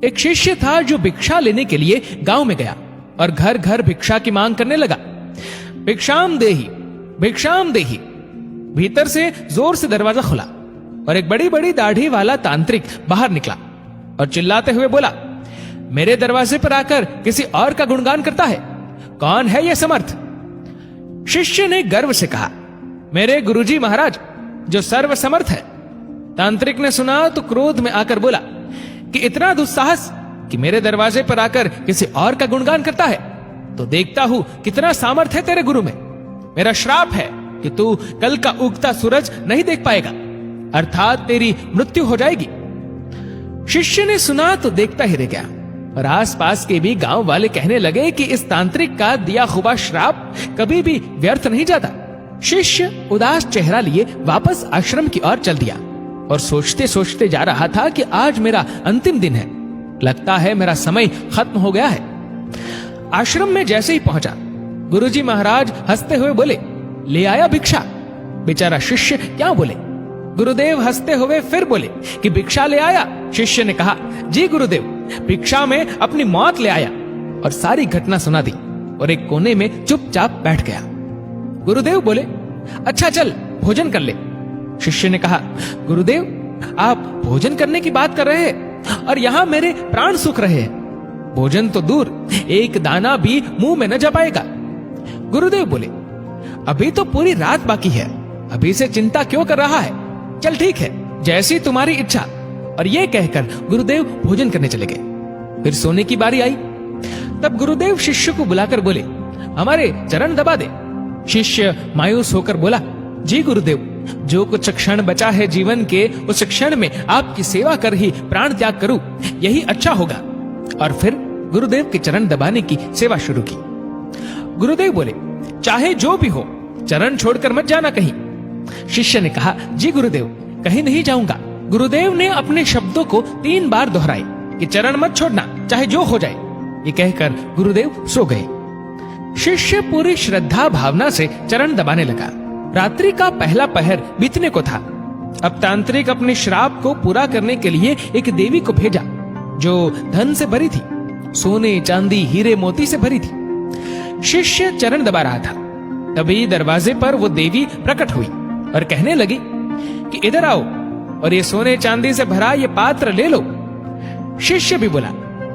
एक शिष्य था जो भिक्षा लेने के लिए गांव में गया और घर घर भिक्षा की मांग करने लगा। भिक्षाम देही, भिक्षाम देही। भीतर से जोर से दरवाजा खुला और एक बड़ी बड़ी दाढ़ी वाला तांत्रिक बाहर निकला और चिल्लाते हुए बोला, मेरे दरवाजे पर आकर किसी और का गुणगान करता है, कौन है यह समर्थ? शिष्य ने गर्व से कहा, मेरे गुरुजी महाराज जो सर्व समर्थ है। तांत्रिक ने सुना तो क्रोध में आकर बोला कि इतना दुस्साहस कि मेरे दरवाजे पर आकर किसी और का गुणगान करता है, तो देखता हूं कितना सामर्थ्य है तेरे गुरु में। मेरा श्राप है कि तू कल का उगता सूरज नहीं देख पाएगा, अर्थात तेरी मृत्यु हो जाएगी। शिष्य ने सुना तो देखता ही रह गया और आसपास के भी गांव वाले कहने लगे कि इस तांत्रिक का दिया हुआ श्राप कभी भी व्यर्थ नहीं जाता। शिष्य उदास चेहरा लिए वापस आश्रम की ओर चल दिया और सोचते सोचते जा रहा था कि आज मेरा अंतिम दिन है, लगता है मेरा समय खत्म हो गया है। आश्रम में जैसे ही पहुंचा, गुरुजी महाराज हंसते हुए बोले, ले आया भिक्षा। बेचारा शिष्य क्या बोले। गुरुदेव हंसते हुए फिर बोले कि भिक्षा ले आया। शिष्य ने कहा, जी गुरुदेव, भिक्षा में अपनी मौत ले आया, और सारी घटना सुना दी और एक कोने में चुपचाप बैठ गया। गुरुदेव बोले, अच्छा चल भोजन कर ले। शिष्य ने कहा, गुरुदेव आप भोजन करने की बात कर रहे हैं और यहाँ मेरे प्राण सूख रहे हैं। भोजन तो दूर, एक दाना भी मुंह में न जा पाएगा। गुरुदेव बोले, अभी तो पूरी रात बाकी है, अभी से चिंता क्यों कर रहा है? चल ठीक है, जैसी तुम्हारी इच्छा। और ये कहकर गुरुदेव भोजन करने चले गए। फिर सोने की बारी आई। तब गुरुदेव शिष्य को बुलाकर बोले, हमारे चरण दबा दे। शिष्य मायूस होकर बोला, जी गुरुदेव, जो कुछ क्षण बचा है जीवन के, उस क्षण में आपकी सेवा कर ही प्राण त्याग करूं, यही अच्छा होगा। और फिर गुरुदेव के चरण दबाने की सेवा शुरू की। गुरुदेव बोले, चाहे जो भी हो, चरण छोड़कर मत जाना कहीं। शिष्य ने कहा, जी गुरुदेव, कहीं नहीं जाऊंगा। गुरुदेव ने अपने शब्दों को 3 बार दोहराए कि चरण मत छोड़ना, चाहे जो हो जाए। ये कहकर गुरुदेव सो गए। शिष्य पूरी श्रद्धा भावना से चरण दबाने लगा। रात्रि का पहला पहर बीतने को था। अब तांत्रिक अपने श्राप को पूरा करने के लिए एक देवी को भेजा जो धन से भरी थी, सोने चांदी हीरे मोती से भरी थी। शिष्य चरण दबा रहा था, तभी दरवाजे पर वो देवी प्रकट हुई और कहने लगी कि इधर आओ और ये सोने चांदी से भरा ये पात्र ले लो। शिष्य भी बोला,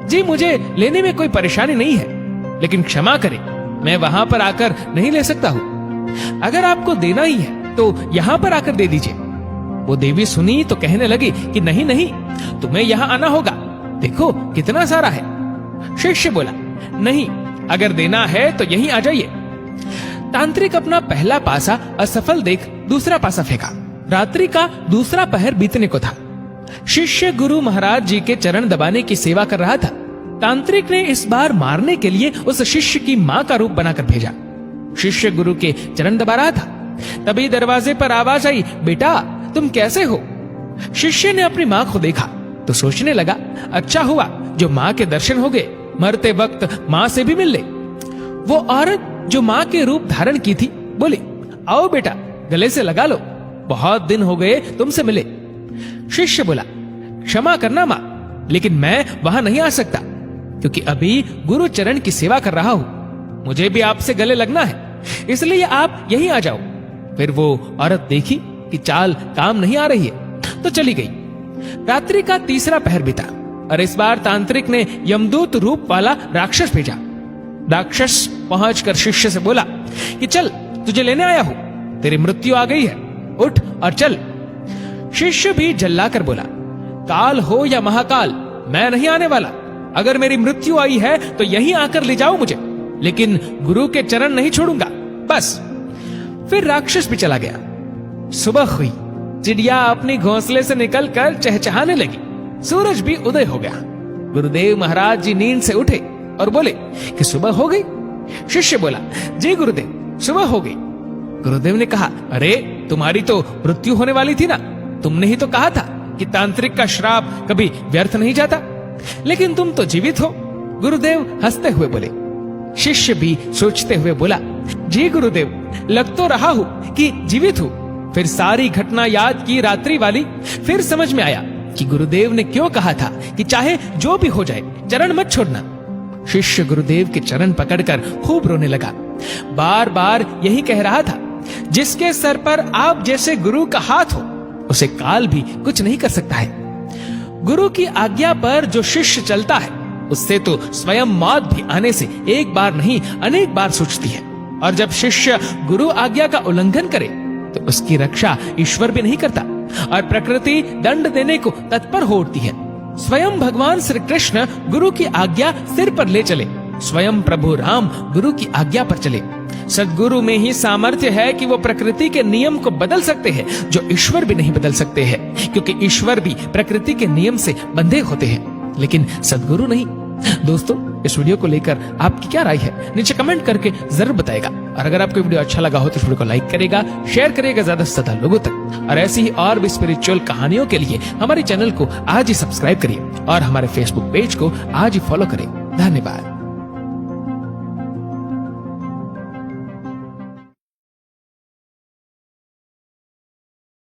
जी मुझे लेने में कोई परेशानी नहीं है, लेकिन क्षमा करें, मैं वहां पर आकर नहीं ले सकता हूं। अगर आपको देना ही है तो यहां पर आकर दे दीजिए। वो देवी सुनी तो कहने लगी कि नहीं नहीं, तुम्हें यहां आना होगा, देखो कितना सारा है। शिष्य बोला, नहीं, अगर देना है तो यहीं आ जाइए। तांत्रिक अपना पहला पासा असफल देख दूसरा पासा फेंका। रात्रि का दूसरा पहर बीतने को था। शिष्य गुरु महाराज जी के चरण दबाने की सेवा कर रहा था। तांत्रिक ने इस बार मारने के लिए उस शिष्य की मां का रूप बनाकर भेजा। शिष्य गुरु के चरण दबा रहा था, तभी दरवाजे पर आवाज आई, बेटा तुम कैसे हो? शिष्य ने अपनी मां को देखा तो सोचने लगा, अच्छा हुआ जो मां के दर्शन हो गए, मरते वक्त मां से भी मिल ले। वो औरत जो मां के रूप धारण की थी बोली, आओ बेटा गले से लगा लो, बहुत दिन हो गए तुमसे मिले। शिष्य बोला, क्षमा करना मां, लेकिन मैं वहां नहीं आ सकता क्योंकि अभी गुरु चरण की सेवा कर रहा हूं, मुझे भी आपसे गले लगना है, इसलिए आप यहीं आ जाओ। फिर वो औरत देखी कि चाल काम नहीं आ रही है तो चली गई। रात्रि का तीसरा पहर बीता और इस बार तांत्रिक ने यमदूत रूप वाला राक्षस भेजा। राक्षस पहुंचकर शिष्य से बोला कि चल तुझे लेने आया हूं, तेरी मृत्यु आ गई है, उठ और चल। शिष्य भी जल्लाकर बोला, काल हो या महाकाल, मैं नहीं आने वाला। अगर मेरी मृत्यु आई है तो यहीं आकर ले जाओ मुझे, लेकिन गुरु के चरण नहीं छोड़ूंगा, बस। फिर राक्षस भी चला गया। सुबह हुई, चिड़िया अपनी घोंसले से निकलकर चहचहाने लगी, सूरज भी उदय हो गया। गुरुदेव महाराज जी नींद से उठे और बोले कि सुबह हो गई। शिष्य बोला, जी गुरुदेव सुबह हो गई। गुरुदेव ने कहा, अरे तुम्हारी तो मृत्यु होने वाली थी ना, तुमने ही तो कहा था कि तांत्रिक का श्राप कभी व्यर्थ नहीं जाता, लेकिन तुम तो जीवित हो। गुरुदेव हंसते हुए बोले। शिष्य भी सोचते हुए बोला, जी गुरुदेव लग तो रहा हूं कि जीवित हूं। फिर सारी घटना याद की रात्रि वाली, फिर समझ में आया कि गुरुदेव ने क्यों कहा था कि चाहे जो भी हो जाए चरण मत छोड़ना। शिष्य गुरुदेव के चरण पकड़कर खूब रोने लगा। बार बार यही कह रहा था, जिसके सर पर आप जैसे गुरु का हाथ हो उसे काल भी कुछ नहीं कर सकता है। गुरु की आज्ञा पर जो शिष्य चलता है उससे तो स्वयं मौत भी आने से एक बार नहीं अनेक बार सोचती है। और जब शिष्य गुरु आज्ञा का उल्लंघन करे तो उसकी रक्षा ईश्वर भी नहीं करता और प्रकृति दंड देने को तत्पर हो उठती है। स्वयं भगवान श्री कृष्ण गुरु की आज्ञा सिर पर ले चले, स्वयं प्रभु राम गुरु की आज्ञा पर चले। सद्गुरु में ही सामर्थ्य है कि वो प्रकृति के नियम को बदल सकते हैं जो ईश्वर भी नहीं बदल सकते हैं, क्योंकि ईश्वर भी प्रकृति के नियम से बंधे होते हैं लेकिन सद्गुरु नहीं। दोस्तों, इस वीडियो को लेकर आपकी क्या राय है नीचे कमेंट करके जरूर बताएगा। और अगर आपको वीडियो अच्छा लगा हो तो इस वीडियो को लाइक करेगा, शेयर करेगा ज्यादा से ज्यादा लोगों तक। और ऐसी ही और भी स्पिरिचुअल कहानियों के लिए हमारे चैनल को आज ही सब्सक्राइब करिए और हमारे फेसबुक पेज को आज ही फॉलो करें। धन्यवाद।